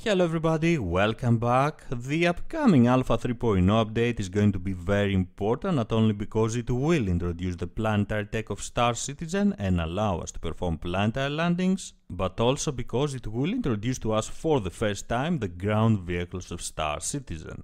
Hello everybody, welcome back. The upcoming Alpha 3.0 update is going to be very important, not only because it will introduce the planetary tech of Star Citizen and allow us to perform planetary landings, but also because it will introduce to us for the first time the ground vehicles of Star Citizen.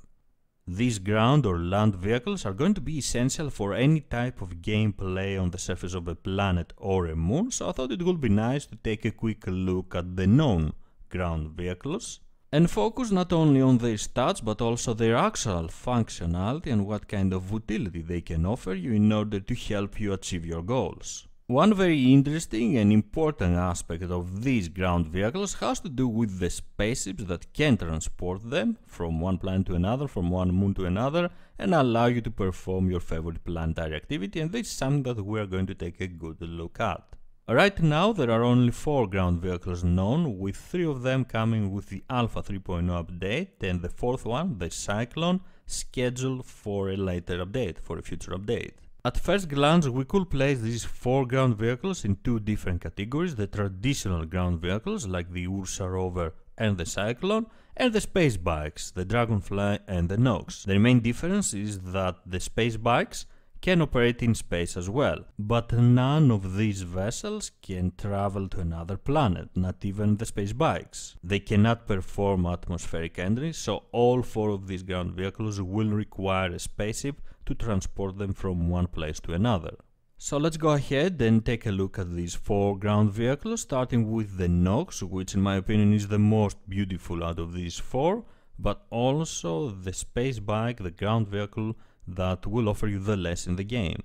These ground or land vehicles are going to be essential for any type of gameplay on the surface of a planet or a moon, so I thought it would be nice to take a quick look at the known ground vehicles and focus not only on their stats but also their actual functionality and what kind of utility they can offer you in order to help you achieve your goals. One very interesting and important aspect of these ground vehicles has to do with the spaceships that can transport them from one planet to another, from one moon to another, and allow you to perform your favorite planetary activity, and this is something that we are going to take a good look at. Right now there are only 4 ground vehicles known, with 3 of them coming with the Alpha 3.0 update and the 4th one, the Cyclone, scheduled for a later update, for a future update. At first glance we could place these 4 ground vehicles in 2 different categories: the traditional ground vehicles like the Ursa rover and the Cyclone, and the space bikes, the Dragonfly and the Nox. The main difference is that the space bikes can operate in space as well, but none of these vessels can travel to another planet, not even the space bikes. They cannot perform atmospheric entry, so all 4 of these ground vehicles will require a spaceship to transport them from one place to another. So let's go ahead and take a look at these 4 ground vehicles, starting with the Nox, which in my opinion is the most beautiful out of these 4, but also the space bike, the ground vehicle that will offer you the less in the game.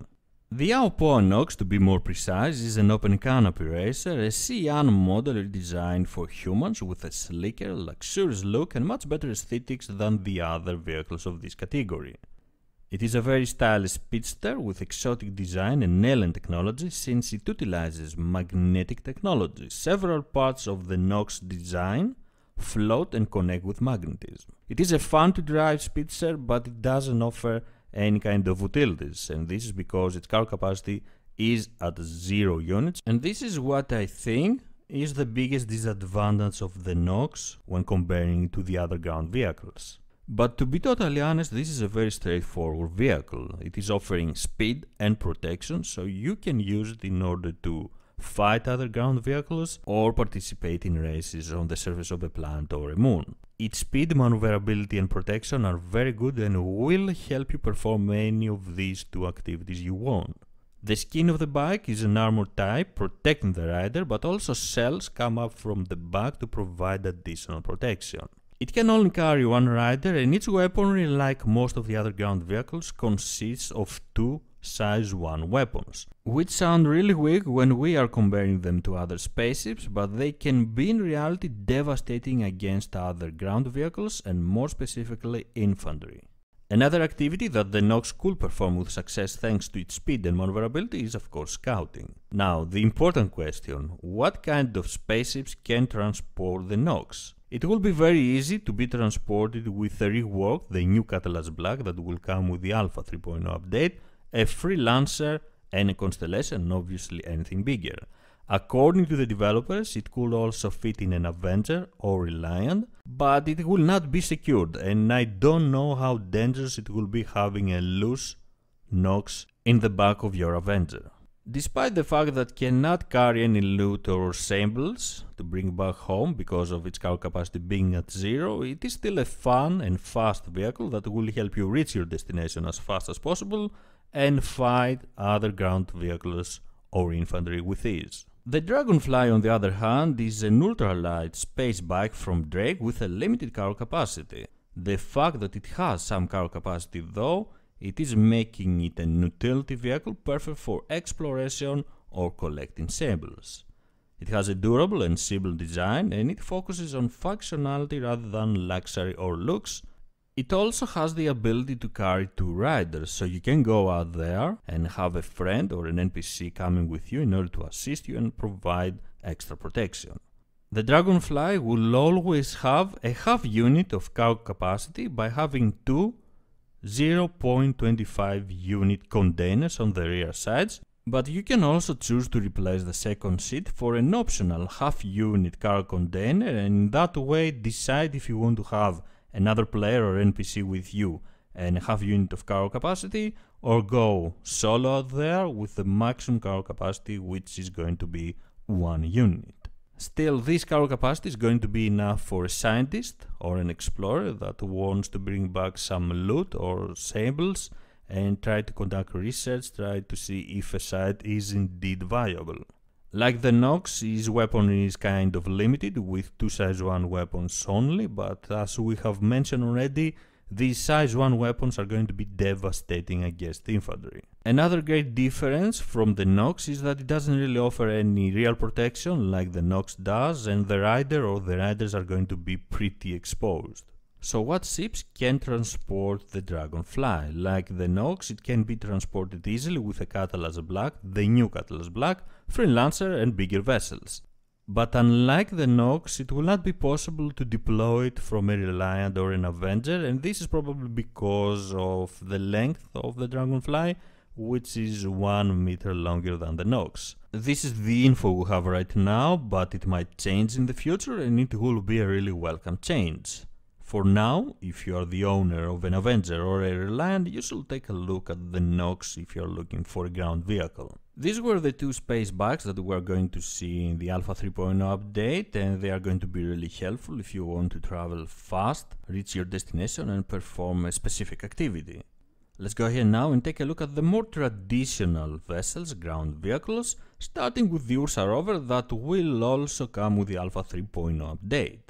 The Aopoa Nox, to be more precise, is an open canopy racer, a Xi'an model designed for humans with a sleeker, luxurious look and much better aesthetics than the other vehicles of this category. It is a very stylish speedster with exotic design and alien technology, since it utilizes magnetic technology. Several parts of the Nox design float and connect with magnetism. It is a fun to drive speedster, but it doesn't offer any kind of utilities, and this is because its cargo capacity is at 0 units, and this is what I think is the biggest disadvantage of the Nox when comparing it to the other ground vehicles. But to be totally honest, this is a very straightforward vehicle. It is offering speed and protection, so you can use it in order to fight other ground vehicles or participate in races on the surface of a planet or a moon. Its speed, maneuverability and protection are very good and will help you perform any of these 2 activities you want. The skin of the bike is an armor type, protecting the rider, but also shells come up from the back to provide additional protection. It can only carry 1 rider, and its weaponry, like most of the other ground vehicles, consists of 2 size 1 weapons, which sound really weak when we are comparing them to other spaceships, but they can be in reality devastating against other ground vehicles and more specifically infantry. Another activity that the Nox could perform with success thanks to its speed and maneuverability is of course scouting. Now the important question: what kind of spaceships can transport the Nox? It will be very easy to be transported with a rework, the new Catalyst Black that will come with the Alpha 3.0 update, a free Lancer and a Constellation, and obviously anything bigger. According to the developers, it could also fit in an Avenger or Reliant, but it will not be secured, and I don't know how dangerous it will be having a loose Nox in the back of your Avenger. Despite the fact that it cannot carry any loot or samples to bring back home because of its cargo capacity being at 0, it is still a fun and fast vehicle that will help you reach your destination as fast as possible and fight other ground vehicles or infantry with ease. The Dragonfly, on the other hand, is an ultralight space bike from Drake with a limited cargo capacity. The fact that it has some cargo capacity though, it is making it an utility vehicle perfect for exploration or collecting samples. It has a durable and simple design, and it focuses on functionality rather than luxury or looks. It also has the ability to carry 2 riders, so you can go out there and have a friend or an NPC coming with you in order to assist you and provide extra protection. The Dragonfly will always have a half unit of cargo capacity by having 2 0.25 unit containers on the rear sides, But you can also choose to replace the second seat for an optional half-unit cargo container, and in that way decide if you want to have another player or NPC with you and a half-unit of cargo capacity, or go solo out there with the maximum cargo capacity, which is going to be 1 unit. Still, this cargo capacity is going to be enough for a scientist or an explorer that wants to bring back some loot or samples and try to conduct research, try to see if a site is indeed viable. Like the Nox, his weaponry is kind of limited with 2 size 1 weapons only, but as we have mentioned already, these size 1 weapons are going to be devastating against infantry. Another great difference from the Nox is that it doesn't really offer any real protection like the Nox does, and the rider or the riders are going to be pretty exposed. So what ships can transport the Dragonfly? Like the Nox, it can be transported easily with a Catalyst Black, the new Catalyst Black, Freelancer and bigger vessels. But unlike the Nox, it will not be possible to deploy it from a Reliant or an Avenger, and this is probably because of the length of the Dragonfly, which is 1 meter longer than the Nox. This is the info we have right now, but it might change in the future, and it will be a really welcome change. For now, if you are the owner of an Avenger or a Reliant, you should take a look at the Nox if you are looking for a ground vehicle. These were the 2 space bags that we are going to see in the Alpha 3.0 update, and they are going to be really helpful if you want to travel fast, reach your destination and perform a specific activity. Let's go ahead now and take a look at the more traditional vessels, ground vehicles, starting with the Ursa rover that will also come with the Alpha 3.0 update.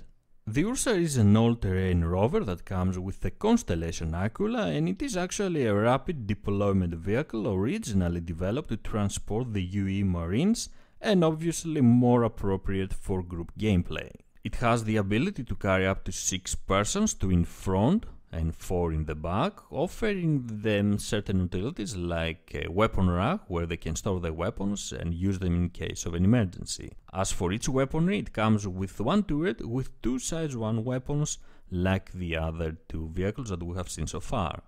The Ursa is an all-terrain rover that comes with the constellation Aquila, and it is actually a rapid deployment vehicle originally developed to transport the UE Marines and obviously more appropriate for group gameplay. It has the ability to carry up to 6 persons, 2 in front and 4 in the back, offering them certain utilities like a weapon rack where they can store their weapons and use them in case of an emergency. As for each weaponry, it comes with 1 turret with 2 size 1 weapons like the other 2 vehicles that we have seen so far.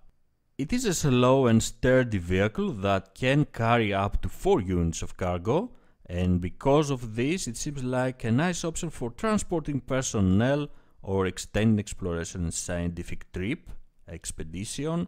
It is a slow and sturdy vehicle that can carry up to 4 units of cargo, and because of this it seems like a nice option for transporting personnel or extended exploration and scientific trip, expedition,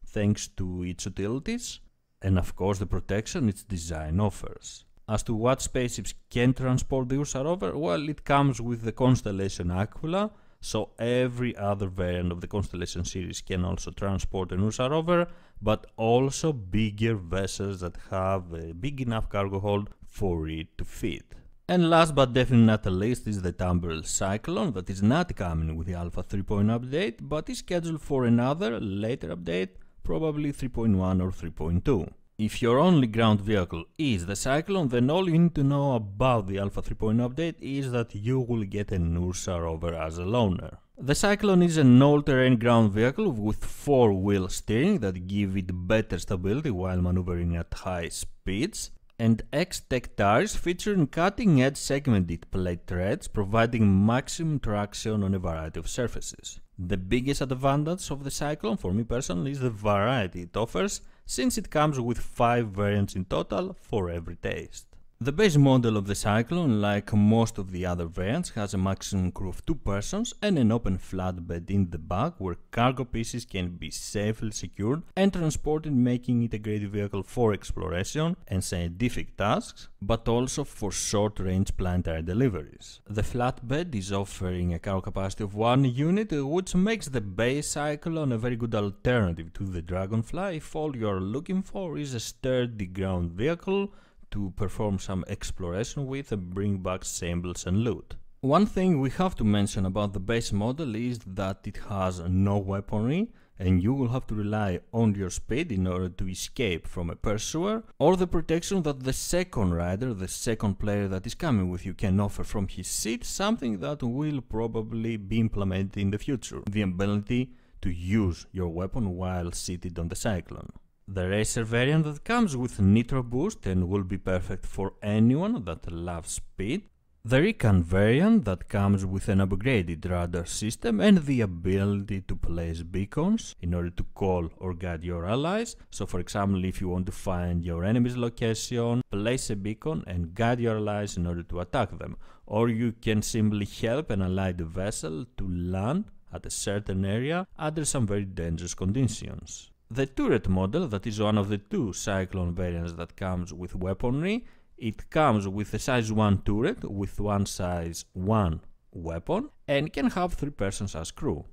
thanks to its utilities, and of course the protection its design offers. As to what spaceships can transport the Ursa rover, well, it comes with the constellation Aquila, so every other variant of the constellation series can also transport an Ursa rover, but also bigger vessels that have a big enough cargo hold for it to fit. And last but definitely not the least is the Tumbrel Cyclone that is not coming with the Alpha 3.0 update, but is scheduled for another later update, probably 3.1 or 3.2. If your only ground vehicle is the Cyclone, then all you need to know about the Alpha 3.0 update is that you will get an Ursa rover as a loaner. The Cyclone is an all-terrain ground vehicle with 4-wheel steering that give it better stability while maneuvering at high speeds, and X-Tech tires featuring cutting-edge segmented plate treads providing maximum traction on a variety of surfaces. The biggest advantage of the Cyclone for me personally is the variety it offers, since it comes with 5 variants in total for every taste. The base model of the Cyclone, like most of the other variants, has a maximum crew of 2 persons and an open flatbed in the back where cargo pieces can be safely secured and transported, making it a great vehicle for exploration and scientific tasks, but also for short-range planetary deliveries. The flatbed is offering a cargo capacity of 1 unit, which makes the base Cyclone a very good alternative to the Dragonfly if all you are looking for is a sturdy ground vehicle to perform some exploration with and bring back samples and loot. One thing we have to mention about the base model is that it has no weaponry and you will have to rely on your speed in order to escape from a pursuer, or the protection that the second rider, the second player that is coming with you, can offer from his seat, something that will probably be implemented in the future, the ability to use your weapon while seated on the Cyclone. The racer variant that comes with nitro boost and will be perfect for anyone that loves speed. The Recon variant that comes with an upgraded radar system and the ability to place beacons in order to call or guide your allies. So for example, if you want to find your enemy's location, place a beacon and guide your allies in order to attack them. Or you can simply help an allied vessel to land at a certain area under some very dangerous conditions. The turret model, that is one of the two Cyclone variants that comes with weaponry, it comes with a size 1 turret with one size 1 weapon and can have 3 persons as crew,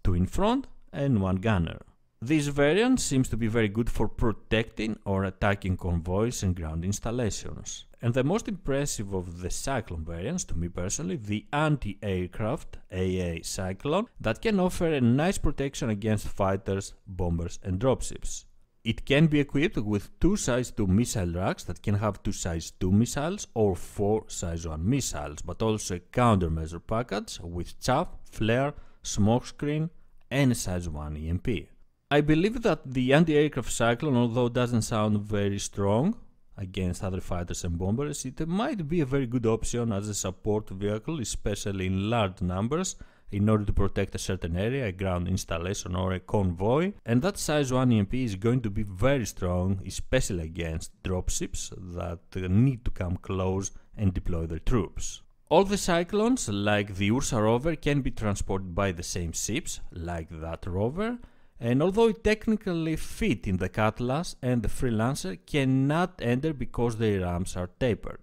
2 in front and 1 gunner. This variant seems to be very good for protecting or attacking convoys and ground installations. And the most impressive of the Cyclone variants, to me personally, the anti-aircraft AA Cyclone, that can offer a nice protection against fighters, bombers and dropships. It can be equipped with 2 size 2 missile racks that can have 2 size 2 missiles or 4 size 1 missiles, but also a countermeasure package with chaff, flare, smokescreen and a size 1 EMP. I believe that the anti-aircraft Cyclone, although doesn't sound very strong against other fighters and bombers, it might be a very good option as a support vehicle, especially in large numbers, in order to protect a certain area, a ground installation or a convoy, and that size 1 EMP is going to be very strong, especially against dropships that need to come close and deploy their troops. All the Cyclones, like the Ursa rover, can be transported by the same ships, like that rover, and although it technically fit in the Cutlass and the Freelancer cannot enter because their ramps are tapered.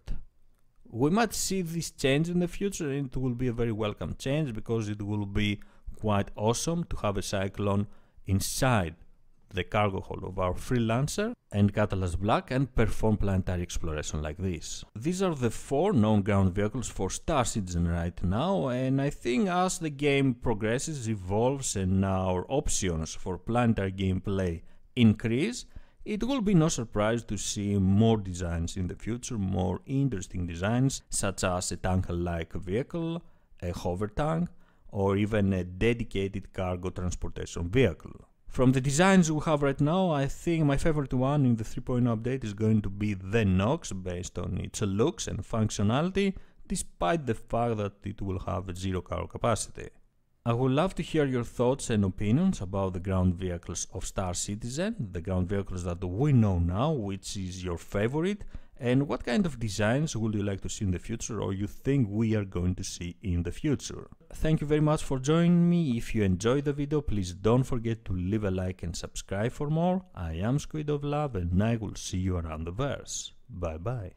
We might see this change in the future, and it will be a very welcome change because it will be quite awesome to have a Cyclone inside the cargo hold of our Freelancer and Cutlass Black and perform planetary exploration like this. These are the 4 known ground vehicles for Star Citizen right now, and I think as the game progresses, evolves and our options for planetary gameplay increase, it will be no surprise to see more designs in the future, more interesting designs, such as a tank-like vehicle, a hover tank, or even a dedicated cargo transportation vehicle. From the designs we have right now, I think my favorite one in the 3.0 update is going to be the Nox, based on its looks and functionality, despite the fact that it will have 0 cargo capacity. I would love to hear your thoughts and opinions about the ground vehicles of Star Citizen, the ground vehicles that we know now, which is your favorite, and what kind of designs would you like to see in the future or you think we are going to see in the future. Thank you very much for joining me. If you enjoyed the video, please don't forget to leave a like and subscribe for more. I am SquidofLove and I will see you around the verse. Bye bye.